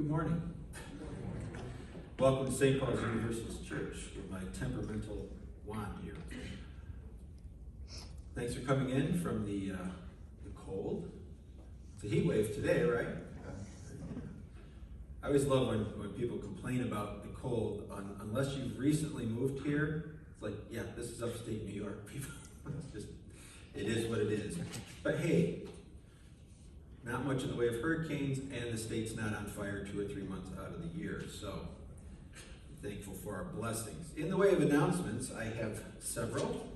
Good morning. Welcome to St. Paul's Universalist Church with my temperamental wand here. Thanks for coming in from the cold. It's a heat wave today, right? I always love when people complain about the cold. Unless you've recently moved here, it's like, yeah, this is upstate New York, people. It's just, it is what it is. But hey, not much in the way of hurricanes, and the state's not on fire 2 or 3 months out of the year, so I'm thankful for our blessings. In the way of announcements, I have several.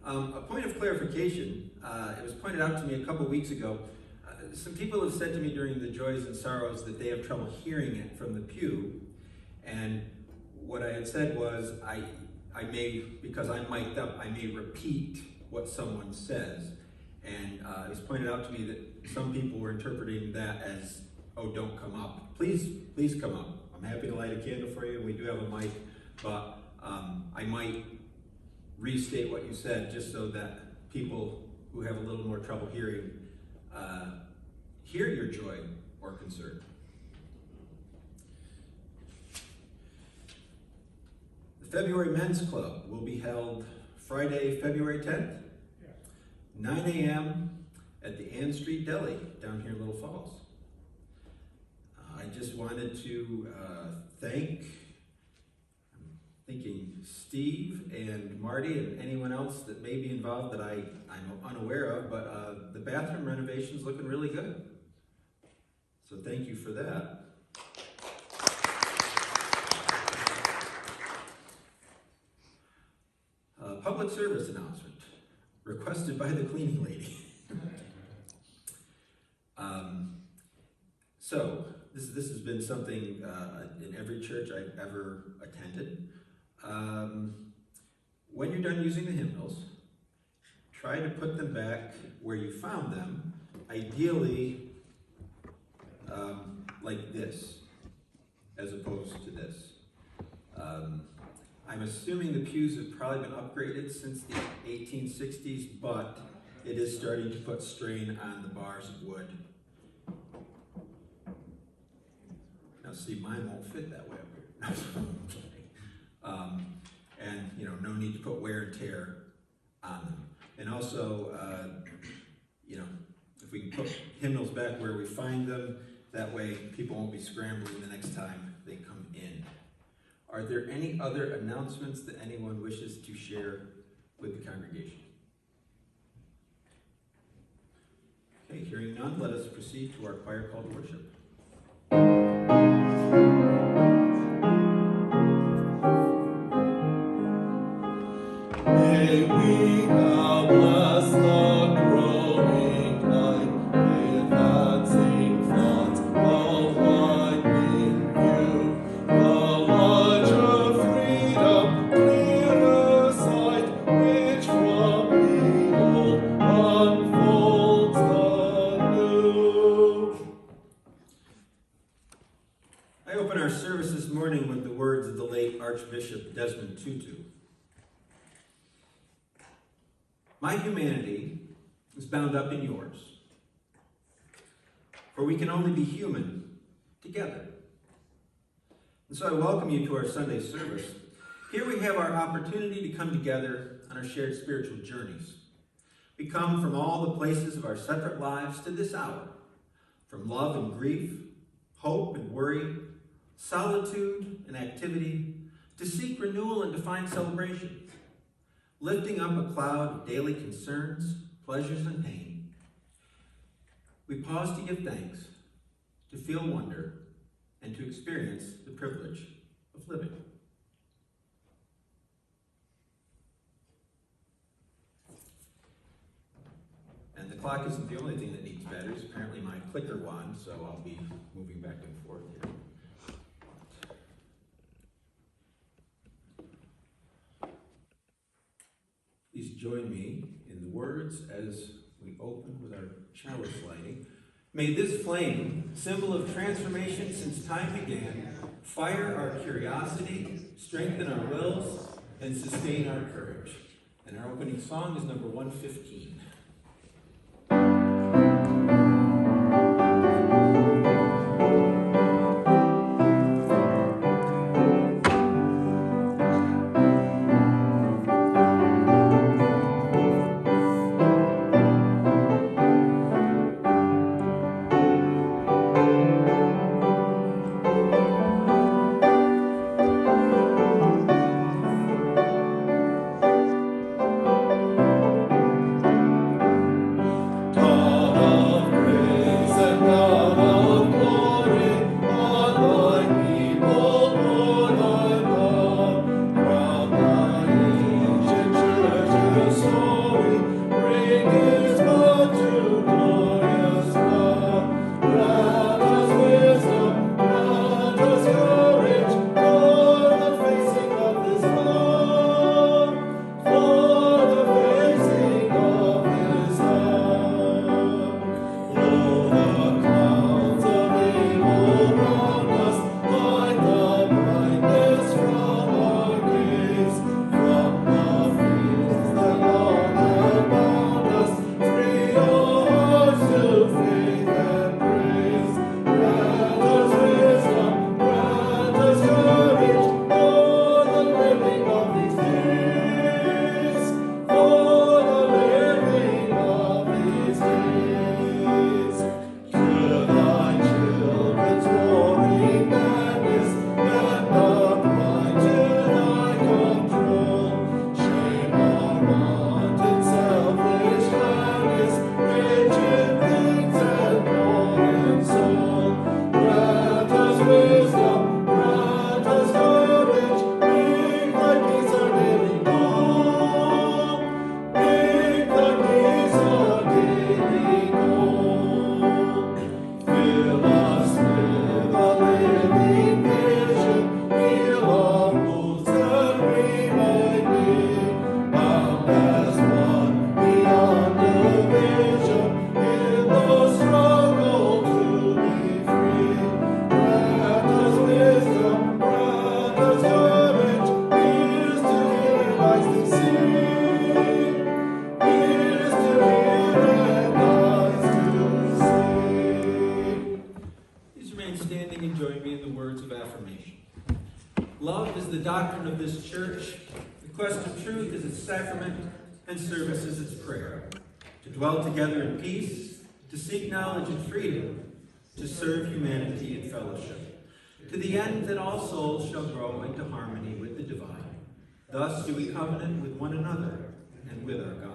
A point of clarification, it was pointed out to me a couple weeks ago. Some people have said to me during the joys and sorrows that they have trouble hearing it from the pew, and what I had said was, I may, because I'm mic'd up, I may repeat what someone says. And it was pointed out to me that some people were interpreting that as, oh, don't come up. Please come up. I'm happy to light a candle for you. We do have a mic, but I might restate what you said just so that people who have a little more trouble hearing hear your joy or concern. The February Men's Club will be held Friday, February 10th. 9 a.m. at the Ann Street Deli down here in Little Falls. I just wanted to thank, I'm thinking Steve and Marty and anyone else that may be involved that I'm unaware of, but the bathroom renovation's looking really good. So thank you for that. Public service announcement. Requested by the cleaning lady. So this has been something in every church I've ever attended. When you're done using the hymnals, try to put them back where you found them, ideally like this, as opposed to this. I'm assuming the pews have probably been upgraded since the 1860s, but it is starting to put strain on the bars of wood. Now see, mine won't fit that way up here. And no need to put wear and tear on them. And also, if we can put hymnals back where we find them, that way people won't be scrambling the next time they come in. Are there any other announcements that anyone wishes to share with the congregation? Okay, hearing none, let us proceed to our choir call to worship. May we now bless the growing night with dancing thoughts of lightning view. The lodge of freedom, clearer sight, which from the old unfolds the new. I open our service this morning with the words of the late Archbishop Desmond Tutu. My humanity is bound up in yours, for we can only be human together. And so I welcome you to our Sunday service. Here we have our opportunity to come together on our shared spiritual journeys. We come from all the places of our separate lives to this hour, from love and grief, hope and worry, solitude and activity, to seek renewal and to find celebration. Lifting up a cloud of daily concerns, pleasures, and pain, we pause to give thanks, to feel wonder, and to experience the privilege of living. And the clock isn't the only thing that needs batteries. Apparently my clicker wand, so I'll be moving back and forth here. Please join me in the words as we open with our chalice lighting. May this flame, symbol of transformation since time began, fire our curiosity, strengthen our wills, and sustain our courage. And our opening song is number 115. kindly join me in the words of affirmation. Love is the doctrine of this church. The quest of truth is its sacrament, and service is its prayer. To dwell together in peace, to seek knowledge and freedom, to serve humanity in fellowship, to the end that all souls shall grow into harmony with the divine. Thus do we covenant with one another and with our God.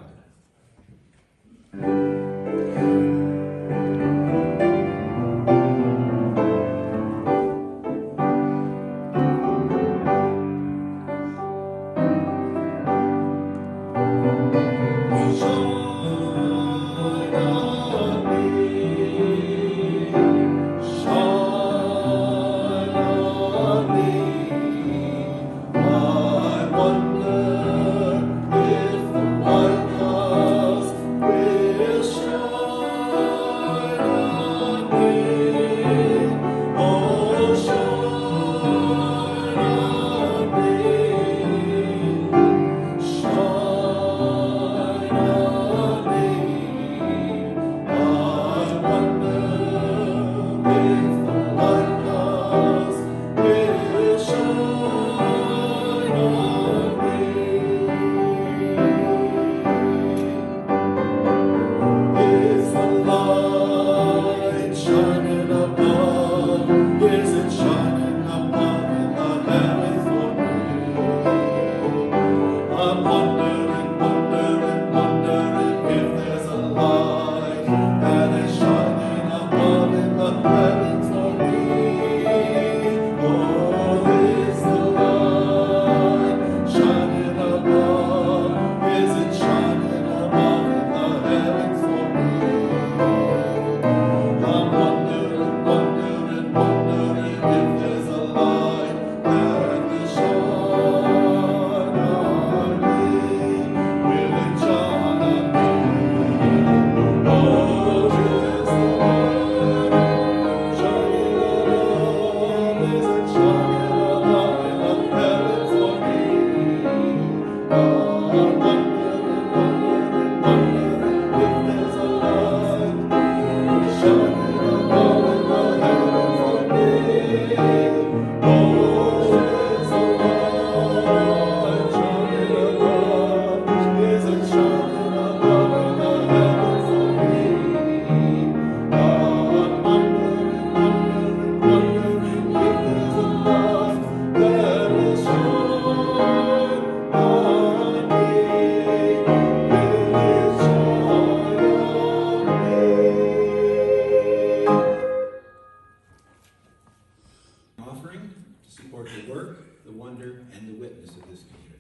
Offering to support the work, the wonder, and the witness of this community.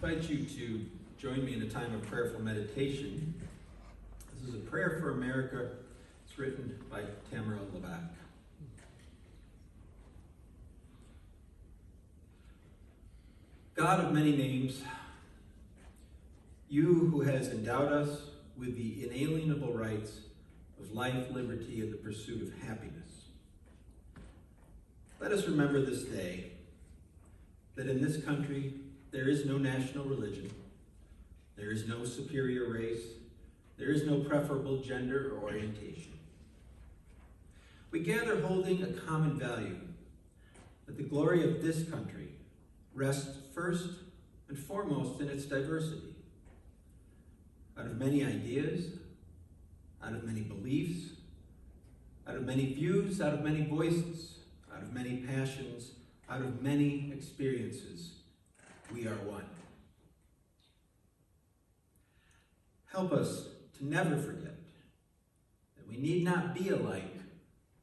I invite you to join me in a time of prayerful meditation. This is a prayer for America. It's written by Tamara Levac. God of many names, You who has endowed us with the inalienable rights of life, liberty, and the pursuit of happiness. Let us remember this day that in this country there is no national religion, there is no superior race, there is no preferable gender or orientation. We gather holding a common value, that the glory of this country rests first and foremost in its diversity. Out of many ideas, out of many beliefs, out of many views, out of many voices, out of many passions, out of many experiences, we are one. Help us to never forget that we need not be alike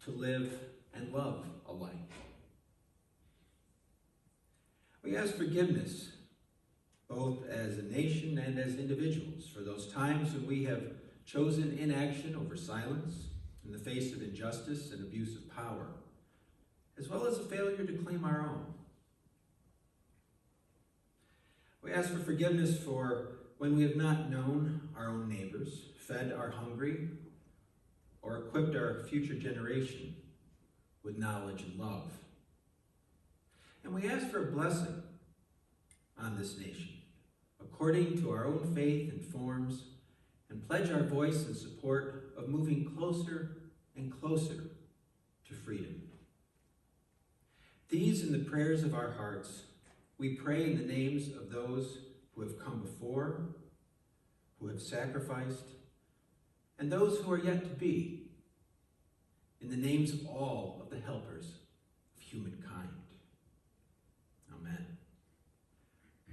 to live and love alike. We ask forgiveness, both as a nation and as individuals, for those times when we have chosen inaction over silence in the face of injustice and abuse of power, as well as a failure to claim our own. We ask for forgiveness for when we have not known our own neighbors, fed our hungry, or equipped our future generation with knowledge and love. And we ask for a blessing on this nation, according to our own faith and forms, and pledge our voice in support of moving closer and closer to freedom. These and the prayers of our hearts, we pray in the names of those who have come before, who have sacrificed, and those who are yet to be, in the names of all of the helpers of humankind. Amen.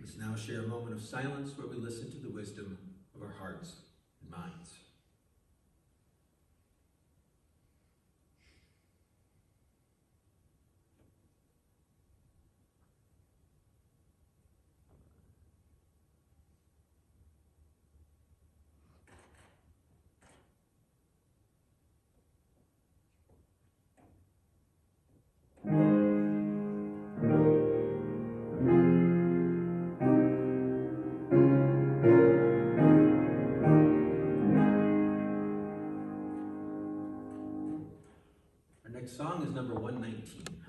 Let's now share a moment of silence where we listen to the wisdom of our hearts and minds. Our next song is number 119.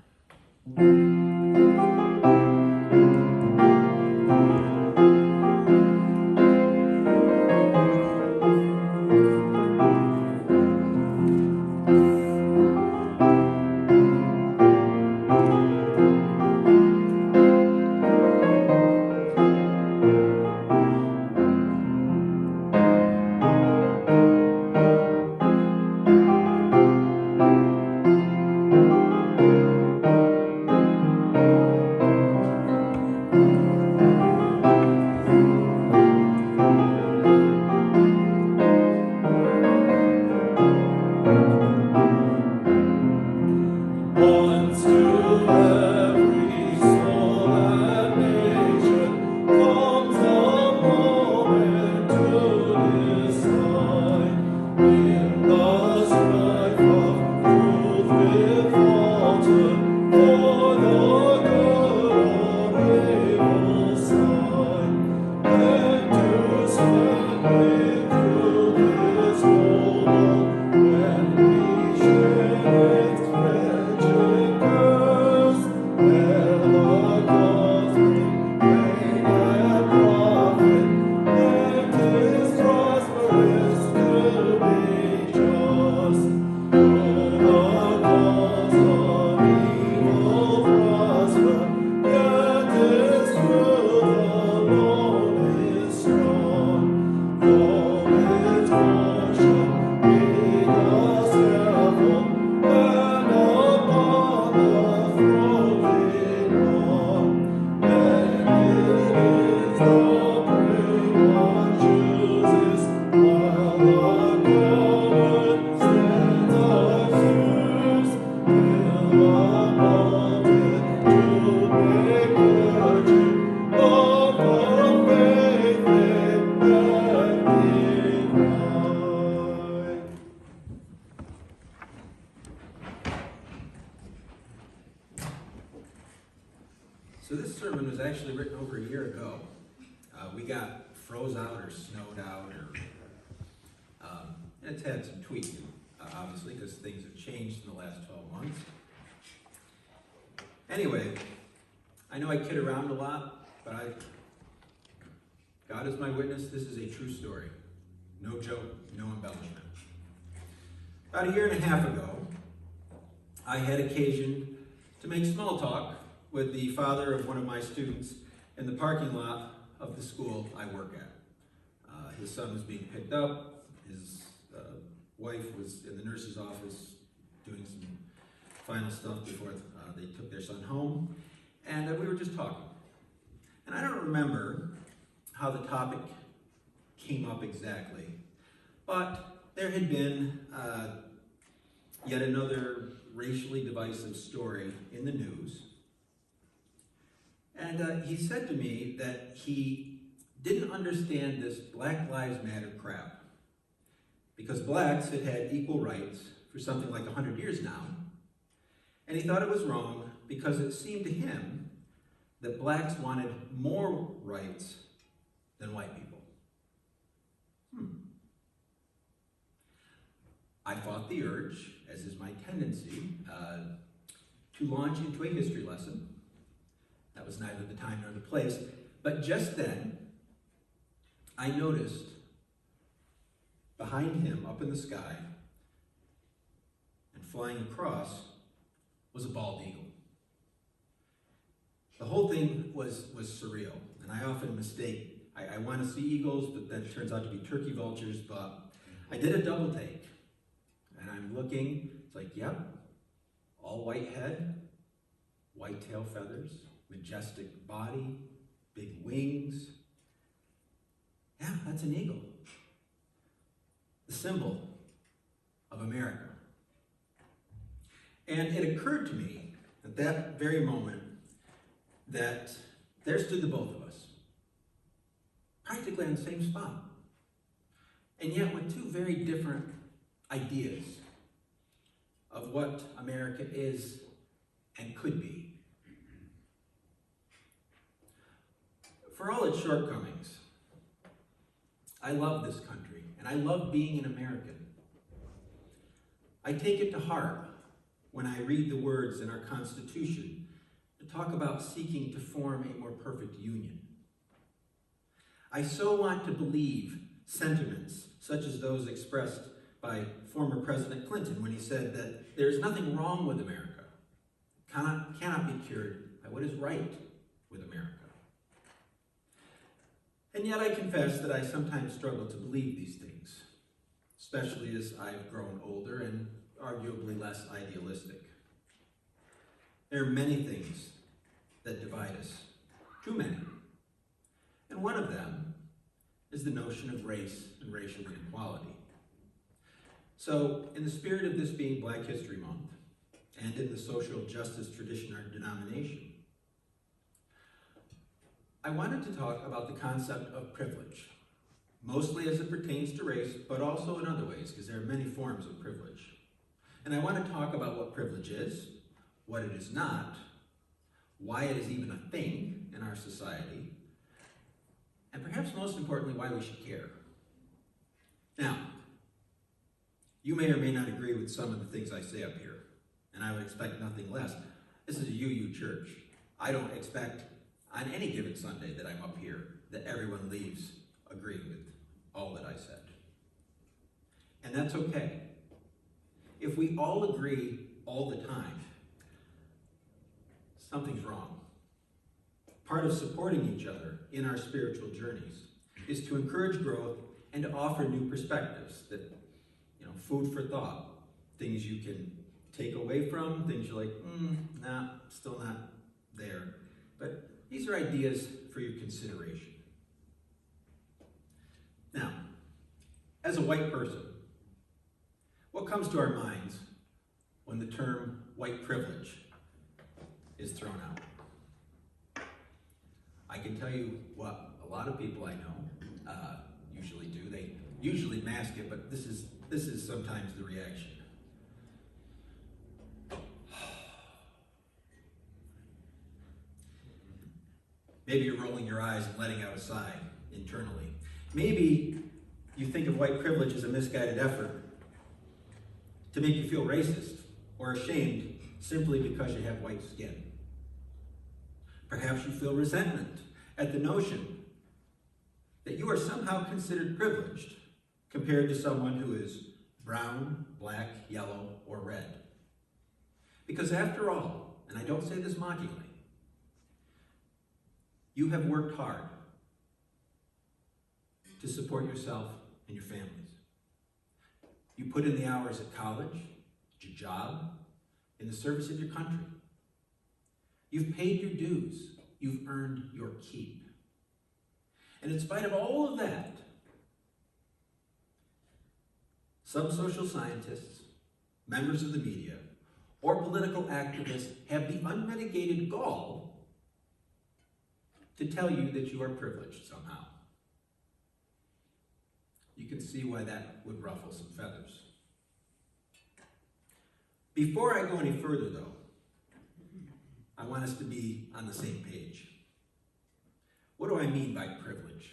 Oh froze out or snowed out, or it's had some tweaking, obviously, because things have changed in the last 12 months. Anyway, I know I kid around a lot, but God is my witness, this is a true story. No joke, no embellishment. About a year and a half ago, I had occasion to make small talk with the father of one of my students in the parking lot of the school I work at. His son was being picked up. His wife was in the nurse's office doing some final stuff before they took their son home. And we were just talking. And I don't remember how the topic came up exactly, but there had been yet another racially divisive story in the news. And he said to me that he didn't understand this Black Lives Matter crap, because blacks had had equal rights for something like 100 years now, and he thought it was wrong because it seemed to him that blacks wanted more rights than white people. I fought the urge, as is my tendency, to launch into a history lesson. That was neither the time nor the place, but just then, I noticed behind him, up in the sky, and flying across, was a bald eagle. The whole thing was surreal, and I often mistake, I want to see eagles, but then it turns out to be turkey vultures, but I did a double take, and I'm looking, it's like, yep, all white head, white tail feathers, majestic body, big wings. Yeah, that's an eagle. The symbol of America. And it occurred to me at that very moment that there stood the both of us, practically on the same spot, and yet with two very different ideas of what America is and could be. For all its shortcomings, I love this country, and I love being an American. I take it to heart when I read the words in our Constitution that talk about seeking to form a more perfect union. I so want to believe sentiments such as those expressed by former President Clinton when he said that there is nothing wrong with America, cannot be cured by what is right with America. And yet I confess that I sometimes struggle to believe these things, especially as I've grown older and arguably less idealistic. There are many things that divide us, too many. And one of them is the notion of race and racial inequality. So, in the spirit of this being Black History Month, and in the social justice tradition of our denomination, I wanted to talk about the concept of privilege, mostly as it pertains to race, but also in other ways, because there are many forms of privilege. And I want to talk about what privilege is, what it is not, why it is even a thing in our society, and perhaps most importantly, why we should care. Now, you may or may not agree with some of the things I say up here, and I would expect nothing less. This is a UU church. I don't expect on any given Sunday that I'm up here that everyone leaves agreeing with all that I said. And that's okay. If we all agree all the time, something's wrong. Part of supporting each other in our spiritual journeys is to encourage growth and to offer new perspectives that, food for thought, things you can take away from, things you're like, nah, still not there. But these are ideas for your consideration. Now, as a white person, what comes to our minds when the term white privilege is thrown out? I can tell you what a lot of people I know usually do. They usually mask it, but this is sometimes the reaction. Maybe you're rolling your eyes and letting out a sigh internally. Maybe you think of white privilege as a misguided effort to make you feel racist or ashamed simply because you have white skin. Perhaps you feel resentment at the notion that you are somehow considered privileged compared to someone who is brown, black, yellow, or red. Because after all, and I don't say this mockingly, you have worked hard to support yourself and your families. You put in the hours at college, at your job, in the service of your country. You've paid your dues. You've earned your keep. And in spite of all of that, some social scientists, members of the media, or political activists have the unmitigated gall to tell you that you are privileged somehow. You can see why that would ruffle some feathers. Before I go any further, though, I want us to be on the same page. What do I mean by privilege?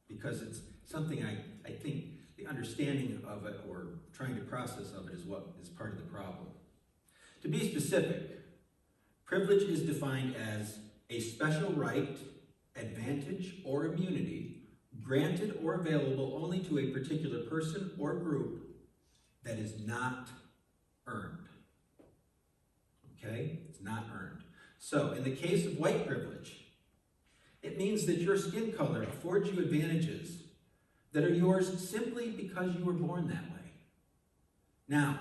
Because it's something I think the understanding of it or trying to process of it is what is part of the problem. To be specific, privilege is defined as a special right, advantage, or immunity granted or available only to a particular person or group that is not earned. Okay? It's not earned. So, in the case of white privilege, it means that your skin color affords you advantages that are yours simply because you were born that way. Now,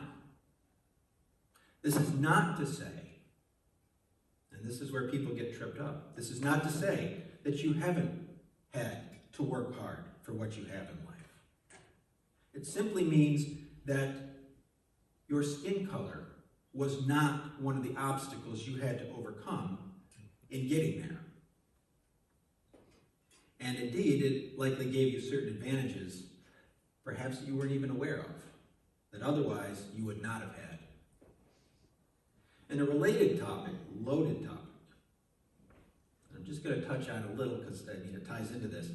this is not to say, and this is where people get tripped up, this is not to say that you haven't had to work hard for what you have in life. It simply means that your skin color was not one of the obstacles you had to overcome in getting there. And indeed, it likely gave you certain advantages, perhaps that you weren't even aware of, that otherwise you would not have had. And a related topic, loaded topic, I'm just going to touch on a little because it ties into this,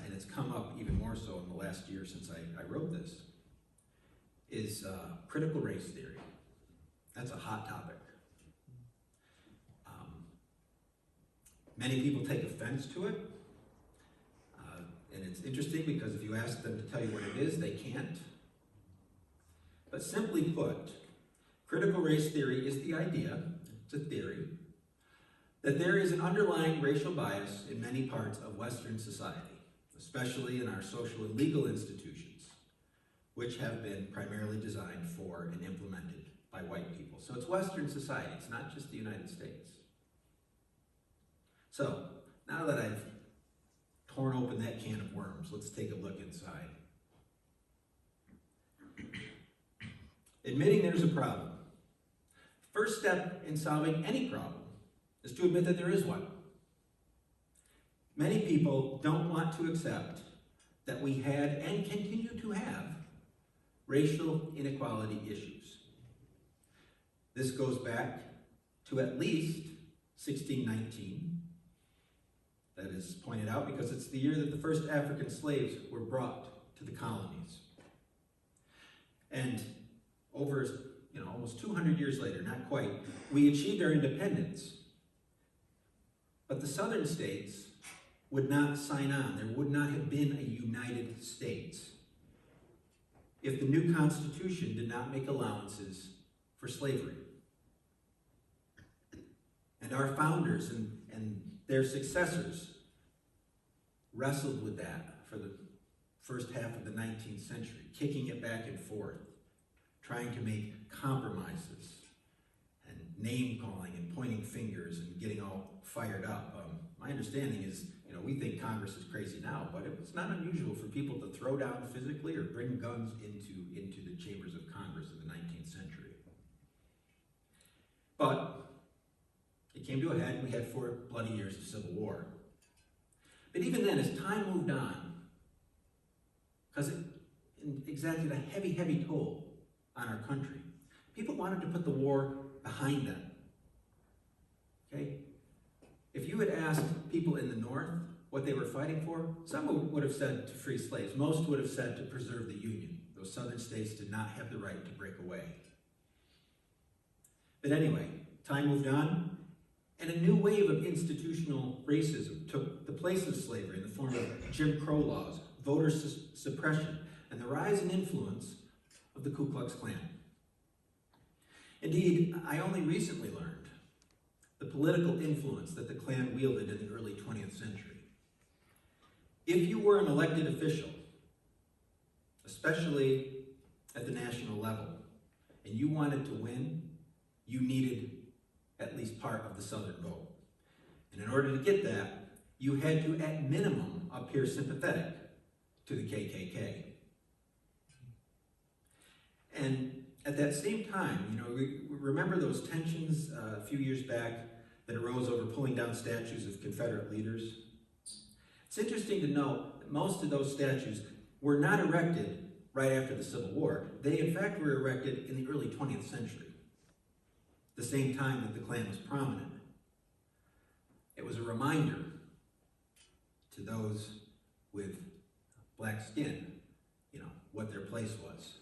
and it's come up even more so in the last year since I wrote this, is critical race theory. That's a hot topic. Many people take offense to it, and it's interesting because if you ask them to tell you what it is, they can't. But simply put, critical race theory is the idea, it's a theory, that there is an underlying racial bias in many parts of Western society, especially in our social and legal institutions, which have been primarily designed for and implemented by white people. So it's Western society, it's not just the United States. So, now that I've torn open that can of worms, let's take a look inside. Admitting there's a problem. First step in solving any problem is to admit that there is one. Many people don't want to accept that we had and continue to have racial inequality issues. This goes back to at least 1619. That is pointed out because it's the year that the first African slaves were brought to the colonies. And over, almost 200 years later, not quite, we achieved our independence. But the southern states would not sign on. There would not have been a United States if the new Constitution did not make allowances for slavery. And our founders and their successors wrestled with that for the first half of the 19th century, kicking it back and forth, trying to make compromises and name-calling and pointing fingers and getting all fired up. My understanding is, we think Congress is crazy now, but it was not unusual for people to throw down physically or bring guns into the chambers of Congress in the 19th century. But it came to a head, and we had 4 bloody years of civil war. But even then, as time moved on, because it exacted a heavy, heavy toll on our country, people wanted to put the war behind them. Okay? If you had asked people in the North what they were fighting for? Some would have said to free slaves. Most would have said to preserve the Union. Those southern states did not have the right to break away. But anyway, time moved on, and a new wave of institutional racism took the place of slavery in the form of Jim Crow laws, voter suppression, and the rise and influence of the Ku Klux Klan. Indeed, I only recently learned the political influence that the Klan wielded in the early 20th century. If you were an elected official, especially at the national level, and you wanted to win, you needed at least part of the Southern vote. And in order to get that, you had to, at minimum, appear sympathetic to the KKK. And at that same time, we remember those tensions a few years back that arose over pulling down statues of Confederate leaders? It's interesting to note that most of those statues were not erected right after the Civil War. They, in fact, were erected in the early 20th century, the same time that the Klan was prominent. It was a reminder to those with black skin, what their place was.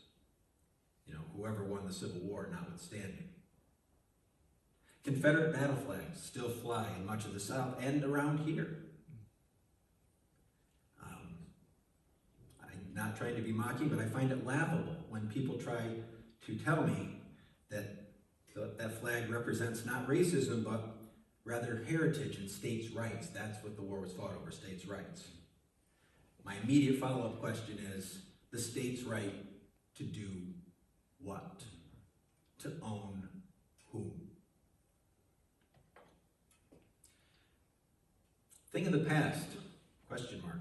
Whoever won the Civil War notwithstanding. Confederate battle flags still fly in much of the South and around here. I'm not trying to be mocking, but I find it laughable when people try to tell me that that flag represents not racism, but rather heritage and states' rights. That's what the war was fought over, states' rights. My immediate follow-up question is, the state's right to do what? To own whom? Think of the past, question mark.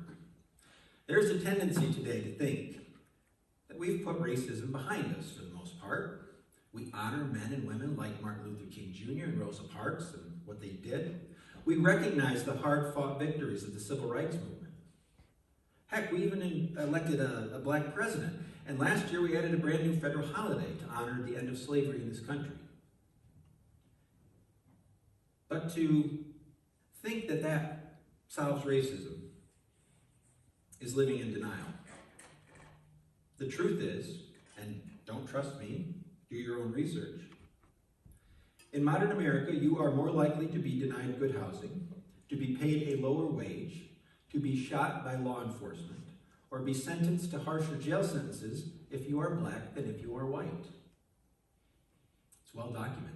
There's a tendency today to think that we've put racism behind us for the most part. We honor men and women like Martin Luther King Jr. and Rosa Parks and what they did. We recognize the hard-fought victories of the civil rights movement. Heck, we even elected a black president. And last year we added a brand new federal holiday to honor the end of slavery in this country. But to think that that solves racism is living in denial. The truth is, and don't trust me, do your own research. In modern America, you are more likely to be denied good housing, to be paid a lower wage, to be shot by law enforcement, or be sentenced to harsher jail sentences if you are black than if you are white. It's well documented.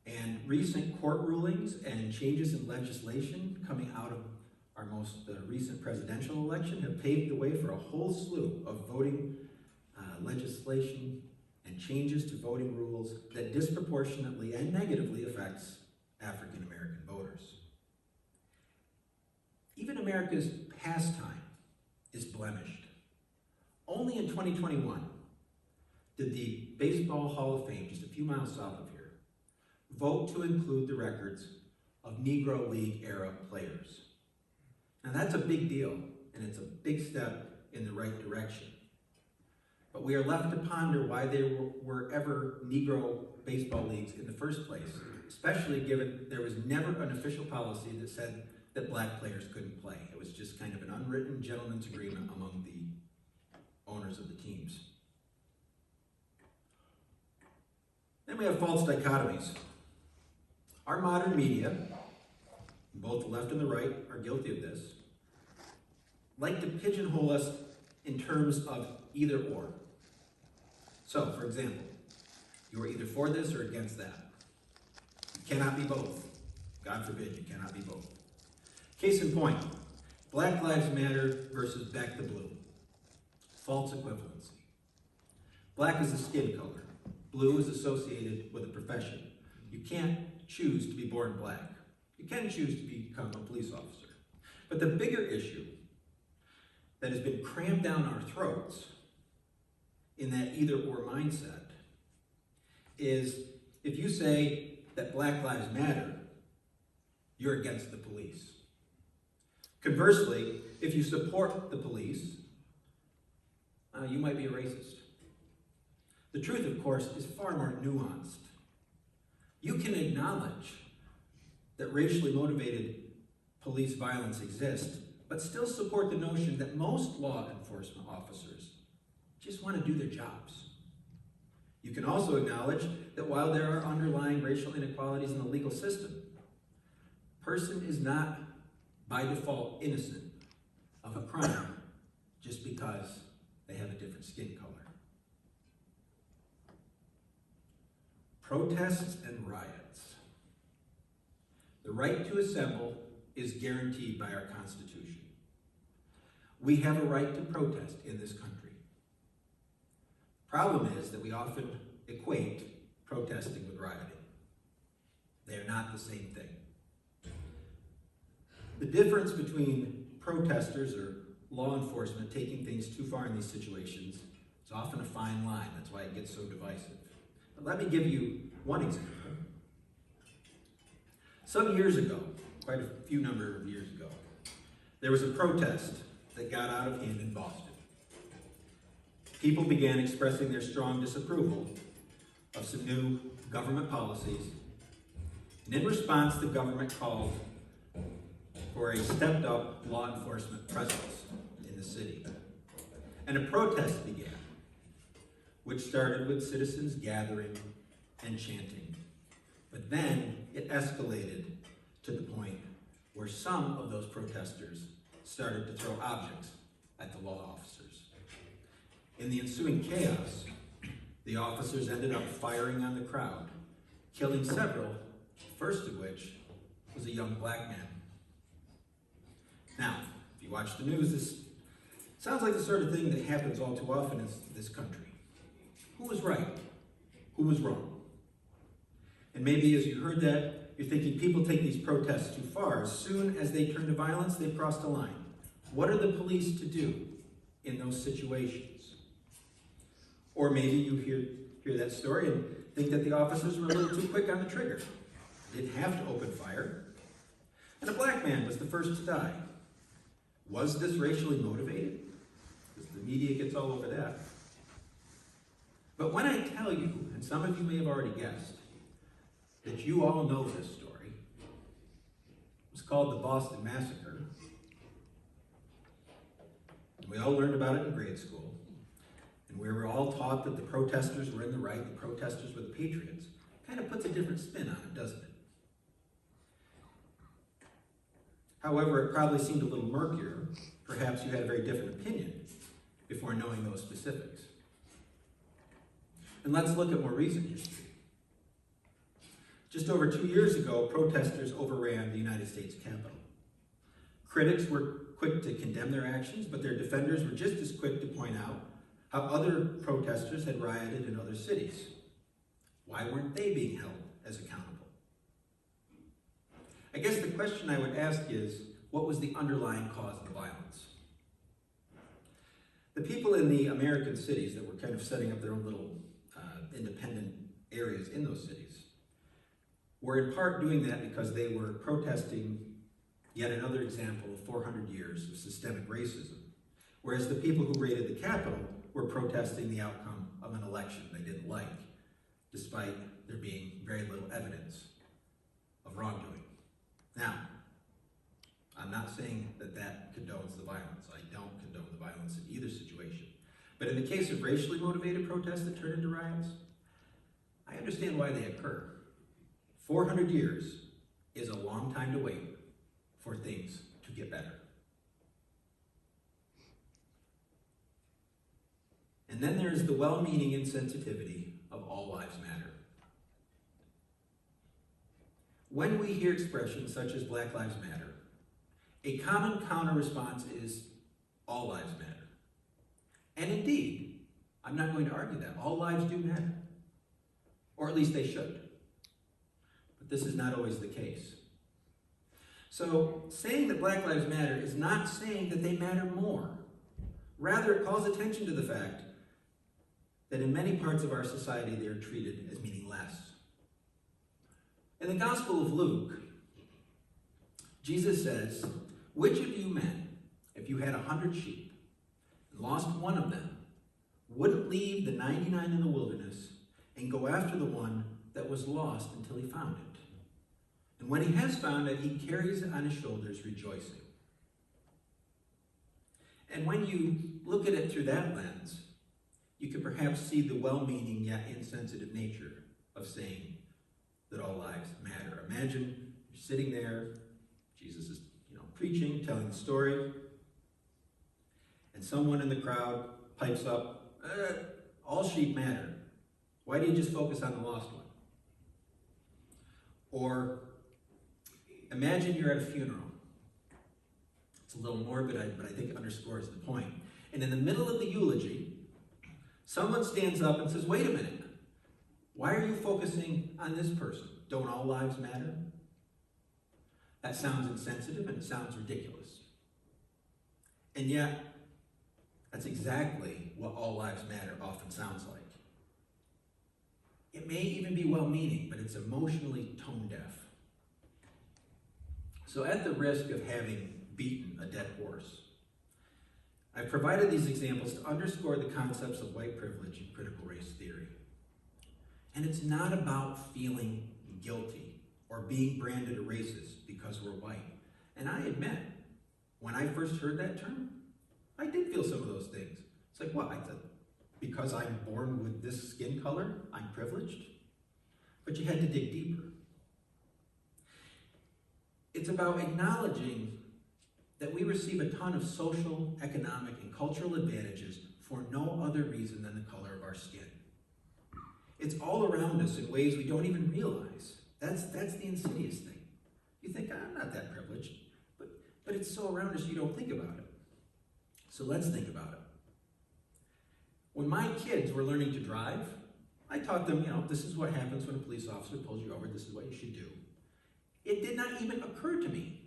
And recent court rulings and changes in legislation coming out of our most recent presidential election have paved the way for a whole slew of voting legislation and changes to voting rules that disproportionately and negatively affects African American voters. Even America's pastime is blemished. Only in 2021 did the Baseball Hall of Fame, just a few miles south of here, vote to include the records of Negro League era players. Now that's a big deal, and it's a big step in the right direction. But we are left to ponder why there were ever Negro baseball leagues in the first place, especially given there was never an official policy that said that black players couldn't play. It was just kind of an unwritten gentleman's agreement among the owners of the teams. Then we have false dichotomies. Our modern media, both the left and the right are guilty of this, like to pigeonhole us in terms of either or. So, for example, you are either for this or against that. You cannot be both. God forbid you cannot be both. Case in point, Black Lives Matter versus Back the Blue. False equivalency. Black is a skin color. Blue is associated with a profession. You can't choose to be born black. You can choose to become a police officer. But the bigger issue that has been crammed down our throats in that either-or mindset is if you say that Black Lives Matter, you're against the police. Conversely, if you support the police, you might be a racist. The truth, of course, is far more nuanced. You can acknowledge that racially motivated police violence exists, but still support the notion that most law enforcement officers just want to do their jobs. You can also acknowledge that while there are underlying racial inequalities in the legal system, a person is not by default innocent of a crime just because they have a different skin color. Protests and riots. The right to assemble is guaranteed by our Constitution. We have a right to protest in this country. Problem is that we often equate protesting with rioting. They are not the same thing. The difference between protesters or law enforcement taking things too far in these situations is often a fine line. That's why it gets so divisive. But let me give you one example. Some years ago, quite a few number of years ago, there was a protest that got out of hand in Boston. People began expressing their strong disapproval of some new government policies, and in response, the government called for a stepped-up law enforcement presence in the city. And a protest began, which started with citizens gathering and chanting. But then it escalated to the point where some of those protesters started to throw objects at the law officers. In the ensuing chaos, the officers ended up firing on the crowd, killing several, first of which was a young black man. Now, if you watch the news, this sounds like the sort of thing that happens all too often in this country. Who was right? Who was wrong? And maybe as you heard that, you're thinking people take these protests too far. As soon as they turn to violence, they've crossed a line. What are the police to do in those situations? Or maybe you hear that story and think that the officers were a little too quick on the trigger. They didn't have to open fire. And a black man was the first to die. Was this racially motivated? Because the media gets all over that. But when I tell you, and some of you may have already guessed, that you all know this story, it was called the Boston Massacre. We all learned about it in grade school. And we were all taught that the protesters were in the right, the protesters were the patriots. Kind of puts a different spin on it, doesn't it? However, it probably seemed a little murkier. Perhaps you had a very different opinion before knowing those specifics. And let's look at more recent history. Just over 2 years ago, protesters overran the United States Capitol. Critics were quick to condemn their actions, but their defenders were just as quick to point out how other protesters had rioted in other cities. Why weren't they being held as accountable? I guess the question I would ask is, what was the underlying cause of the violence? The people in the American cities that were kind of setting up their own little independent areas in those cities were in part doing that because they were protesting yet another example of 400 years of systemic racism, whereas the people who raided the Capitol were protesting the outcome of an election they didn't like, despite there being very little evidence of wrongdoing. Now, I'm not saying that that condones the violence. I don't condone the violence in either situation. But in the case of racially motivated protests that turn into riots, I understand why they occur. 400 years is a long time to wait for things to get better. And then there's the well-meaning insensitivity of all lives matter. When we hear expressions such as Black Lives Matter, a common counter-response is all lives matter. And indeed, I'm not going to argue that. All lives do matter. Or at least they should. But this is not always the case. So, saying that Black Lives Matter is not saying that they matter more. Rather, it calls attention to the fact that in many parts of our society they are treated as meaning less. In the Gospel of Luke, Jesus says, "Which of you men, if you had 100 sheep and lost one of them, wouldn't leave the 99 in the wilderness and go after the one that was lost until he found it? And when he has found it, he carries it on his shoulders, rejoicing. And when you look at it through that lens, you can perhaps see the well-meaning yet insensitive nature of saying that all lives matter. Imagine you're sitting there, Jesus is preaching, telling the story, and someone in the crowd pipes up, all sheep matter. Why do you just focus on the lost one? Or imagine you're at a funeral. It's a little morbid, but I think it underscores the point. And in the middle of the eulogy, someone stands up and says, wait a minute, why are you focusing on this person? Don't all lives matter? That sounds insensitive and it sounds ridiculous. And yet, that's exactly what all lives matter often sounds like. It may even be well-meaning, but it's emotionally tone-deaf. So at the risk of having beaten a dead horse, I've provided these examples to underscore the concepts of white privilege and critical race theory. And it's not about feeling guilty or being branded a racist because we're white. And I admit, when I first heard that term, I did feel some of those things. It's like, what? I thought, because I'm born with this skin color, I'm privileged? But you had to dig deeper. It's about acknowledging that we receive a ton of social, economic, and cultural advantages for no other reason than the color of our skin. It's all around us in ways we don't even realize. That's the insidious thing. You think, I'm not that privileged, but it's so around us you don't think about it. So let's think about it. When my kids were learning to drive, I taught them, this is what happens when a police officer pulls you over, this is what you should do. It did not even occur to me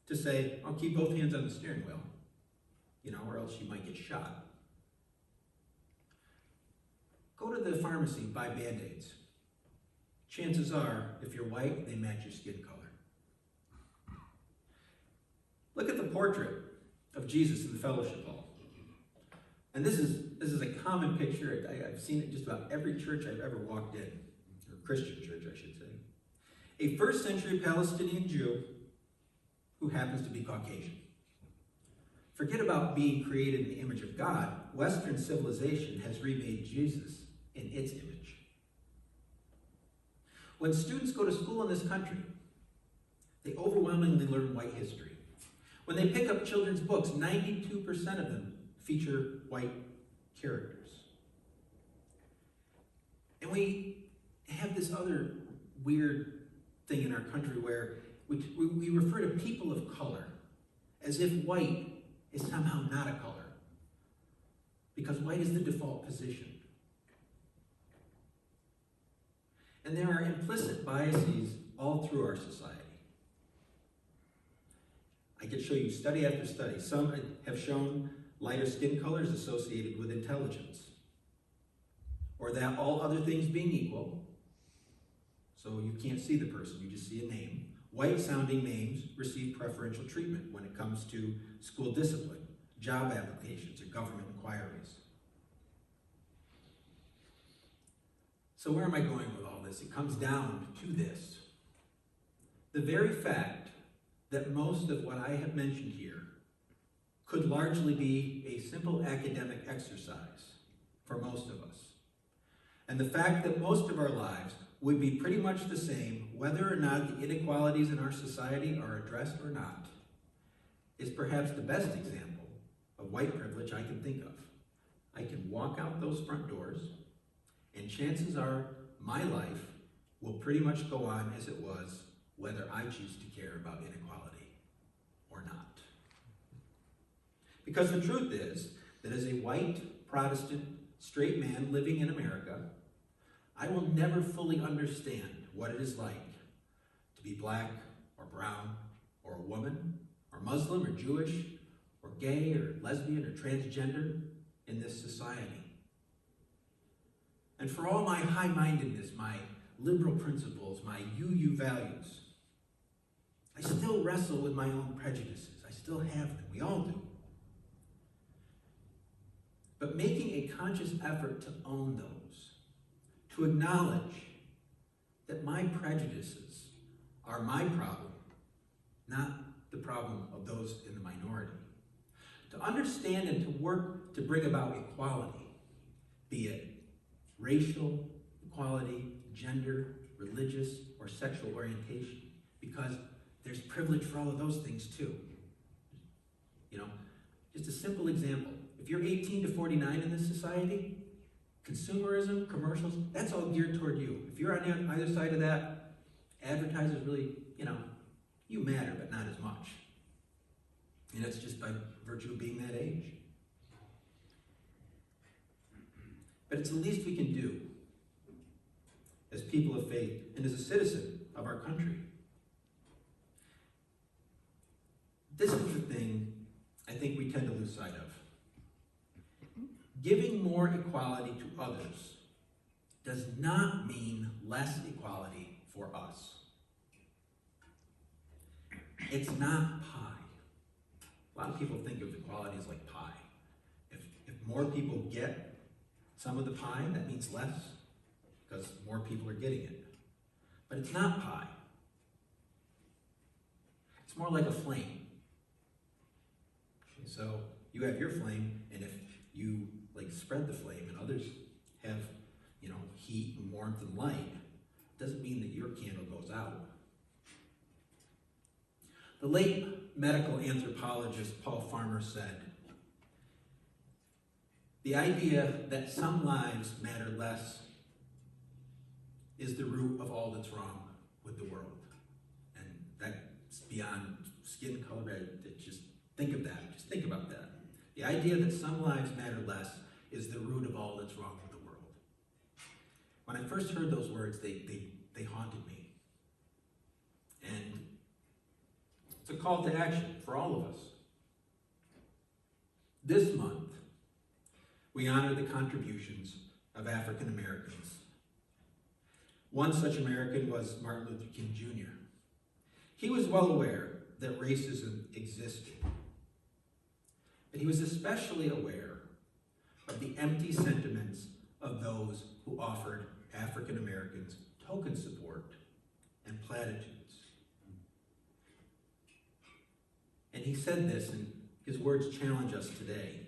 to say, I'll keep both hands on the steering wheel, or else you might get shot. Go to the pharmacy and buy Band-Aids. Chances are, if you're white, they match your skin color. Look at the portrait of Jesus in the fellowship hall. And this is a common picture. I've seen it just about every church I've ever walked in, or Christian church, I should say. A first century Palestinian Jew who happens to be Caucasian. Forget about being created in the image of God. Western civilization has remade Jesus in its image. When students go to school in this country, they overwhelmingly learn white history. When they pick up children's books, 92% of them feature white characters. And we have this other weird thing in our country where we refer to people of color as if white is somehow not a color, because white is the default position. And there are implicit biases all through our society. I could show you study after study. Some have shown lighter skin color is associated with intelligence, or that all other things being equal, so you can't see the person, you just see a name. White-sounding names receive preferential treatment when it comes to school discipline, job applications, or government inquiries. So where am I going with all this? It comes down to this. The very fact that most of what I have mentioned here could largely be a simple academic exercise for most of us. And the fact that most of our lives would be pretty much the same whether or not the inequalities in our society are addressed or not is perhaps the best example of white privilege I can think of. I can walk out those front doors, and chances are my life will pretty much go on as it was whether I choose to care about inequality or not. Because the truth is that as a white, Protestant, straight man living in America, I will never fully understand what it is like to be black or brown or a woman or Muslim or Jewish or gay or lesbian or transgender in this society. And for all my high-mindedness, my liberal principles, my UU values, I still wrestle with my own prejudices. I still have them. We all do. But making a conscious effort to own those, to acknowledge that my prejudices are my problem, not the problem of those in the minority. To understand and to work to bring about equality, be it racial equality, gender, religious, or sexual orientation, because there's privilege for all of those things too. You know, just a simple example. If you're 18 to 49 in this society, consumerism, commercials, that's all geared toward you. If you're on either side of that, advertisers really, you matter, but not as much. And it's just by virtue of being that age. But it's the least we can do as people of faith and as a citizen of our country. This is the thing I think we tend to lose sight of. Giving more equality to others does not mean less equality for us. It's not pie. A lot of people think of equality as like pie. If more people get some of the pie, that means less, because more people are getting it. But it's not pie. It's more like a flame. So you have your flame, and if you spread the flame and others have, heat and warmth and light, doesn't mean that your candle goes out. The late medical anthropologist Paul Farmer said, "The idea that some lives matter less is the root of all that's wrong with the world." And that's beyond skin color. Just think of that. Just think about that. The idea that some lives matter less is the root of all that's wrong with the world. When I first heard those words, they haunted me. And it's a call to action for all of us. This month, we honor the contributions of African Americans. One such American was Martin Luther King Jr. He was well aware that racism existed, but he was especially aware of the empty sentiments of those who offered African Americans token support and platitudes. And he said this, and his words challenge us today.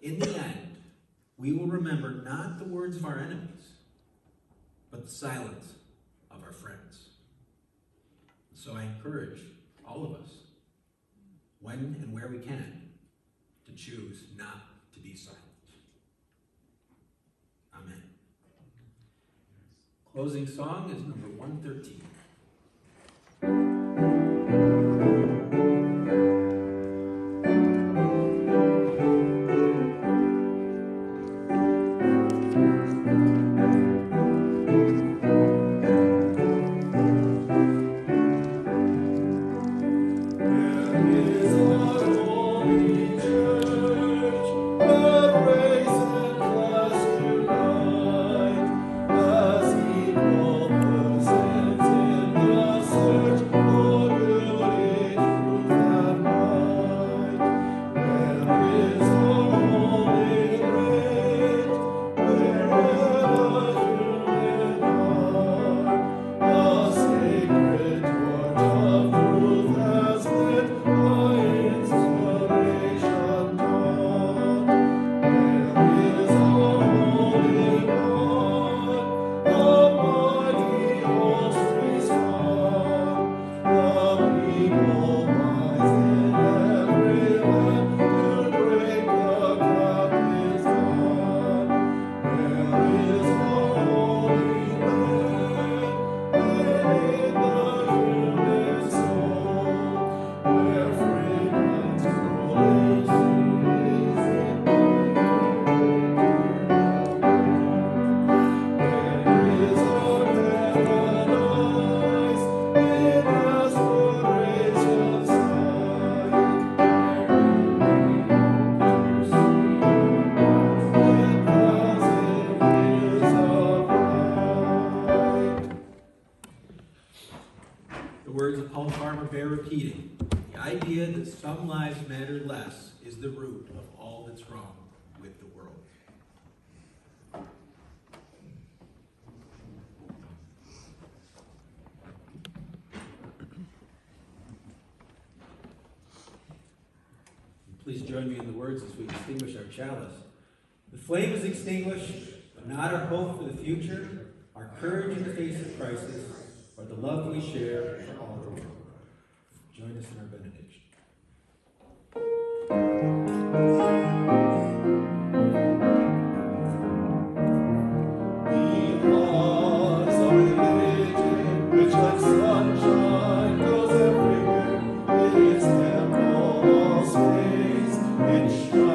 In the end, we will remember not the words of our enemies, but the silence of our friends. So I encourage all of us, when and where we can, to choose not to be silent. Amen. Closing song is number 113. Words of Paul Farmer bear repeating. The idea that some lives matter less is the root of all that's wrong with the world. Please join me in the words as we extinguish our chalice. The flame is extinguished, but not our hope for the future, our courage in the face of crisis, or the love we share for all the world. Join us in our benediction. Because our religion, which like sunshine goes everywhere, its temple of space, it shines.